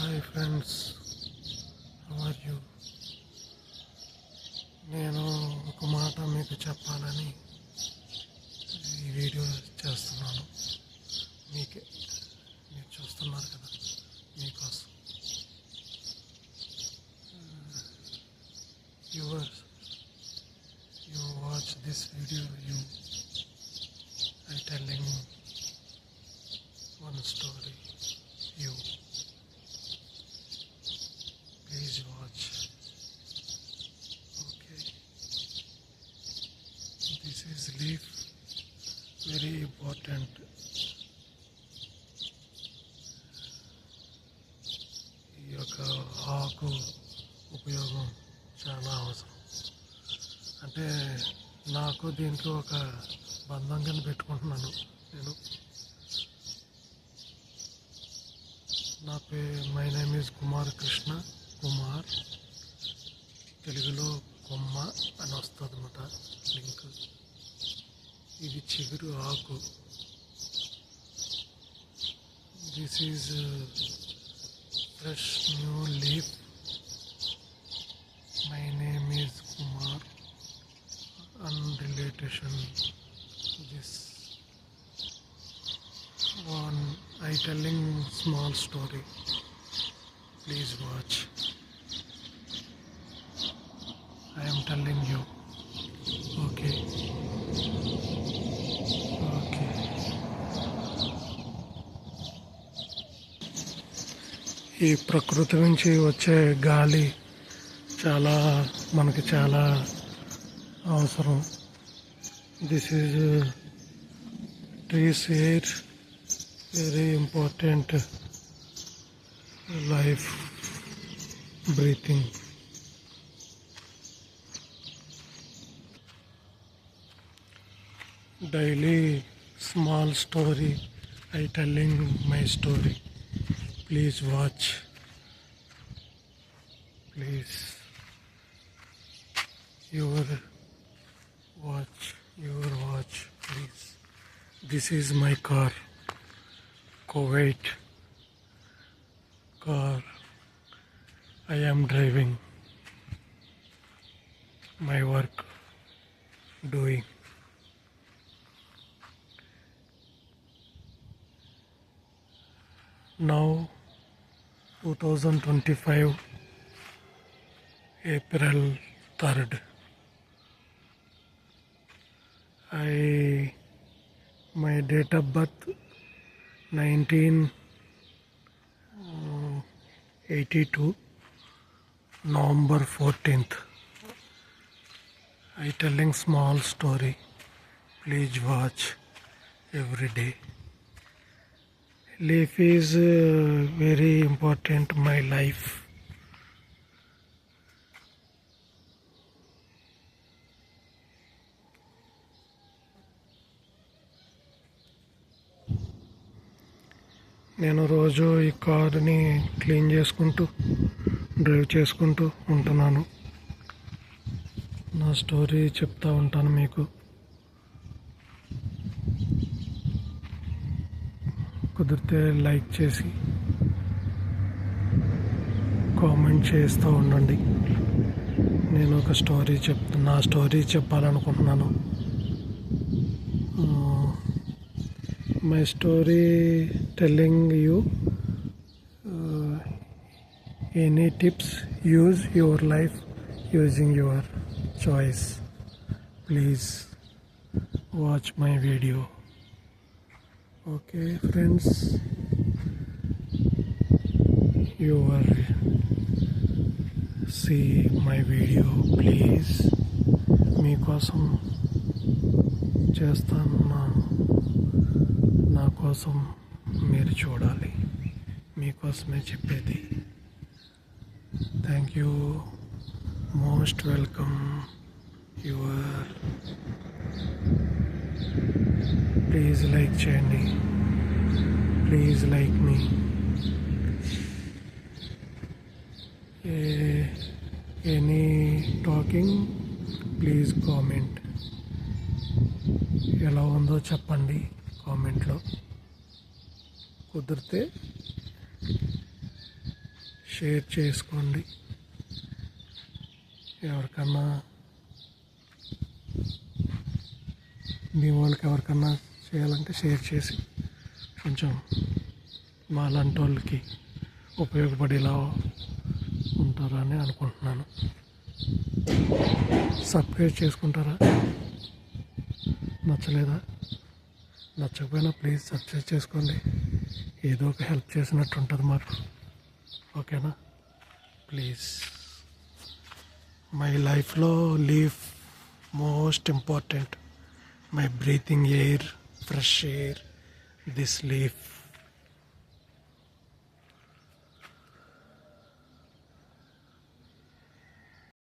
Hi friends, how are you? నేను ఒక మాట మీకు చెప్పాలని ఈ వీడియో చేస్తున్నాను. మీకే, మీరు చూస్తున్నారు కదా, మీకోసం. Viewers, you watch this video, I telling one story. You please watch. Okay, this is leaf, very important. ఈ యొక్క ఆకు ఉపయోగం చాలా అవసరం. అంటే నాకు దీనికి ఒక బంధంగా పెట్టుకుంటున్నాను. నేను my name is Kumar Krishna. Kumar తెలుగులో కొమ్మ అని వస్తుంది అన్నమాట లింక్. ఇది చిగురు ఆకు. This is fresh new leaf. My name is Kumar. Unrelation this one, I telling small story. Please watch. I am telling you. Okay. ఈ ప్రకృతి నుంచి వచ్చే గాలి మనకి చాలా అవసరం. This is trees air, very important life breathing. Daily small story, I telling my story. Please watch. Please your watch please. This is my car, Kuwait car. I am driving my work doing. Now 2025 April 3rd, my date of birth 1982 November 14th. I telling small story. Please watch every day. Leaf is very important my life. నేను రోజు ఈ కార్ని clean చేసుకుంటూ drive చేసుకుంటూ ఉంటున్నాను. నా story చెప్తా ఉంటాను మీకు. కుదిరితే లైక్ చేసి కామెంట్ చేస్తూ ఉండండి. నేను ఒక స్టోరీ నా స్టోరీ చెప్పాలనుకుంటున్నాను. My story telling you any tips, use your life using your choice. Please watch my video. Okay friends, you are see my video please. మీకోసం చేస్తాను, నా కోసం మీరు చూడాలి. మీకోసమే చెప్పేది. Thank you, most welcome. Your please like చేయండి. Please like me. Any talking please comment. ఎలా ఉందో చెప్పండి కామెంట్లో. కుదిరితే షేర్ చేసుకోండి. ఎవరికన్నా మీ వాళ్ళకి ఎవరికన్నా చేయాలంటే షేర్ చేసి కొంచెం మాలాంటి వాళ్ళకి ఉపయోగపడేలా ఉంటారని అనుకుంటున్నాను. సబ్స్క్రైబ్ చేసుకుంటారా? నచ్చలేదా? నచ్చకపోయినా ప్లీజ్ సబ్స్క్రైబ్ చేసుకోండి. ఏదో ఒక హెల్ప్ చేసినట్టు ఉంటుంది మాకు. ఓకేనా? ప్లీజ్. మై లైఫ్లో leave most important. My breathing air, fresh air, this leaf.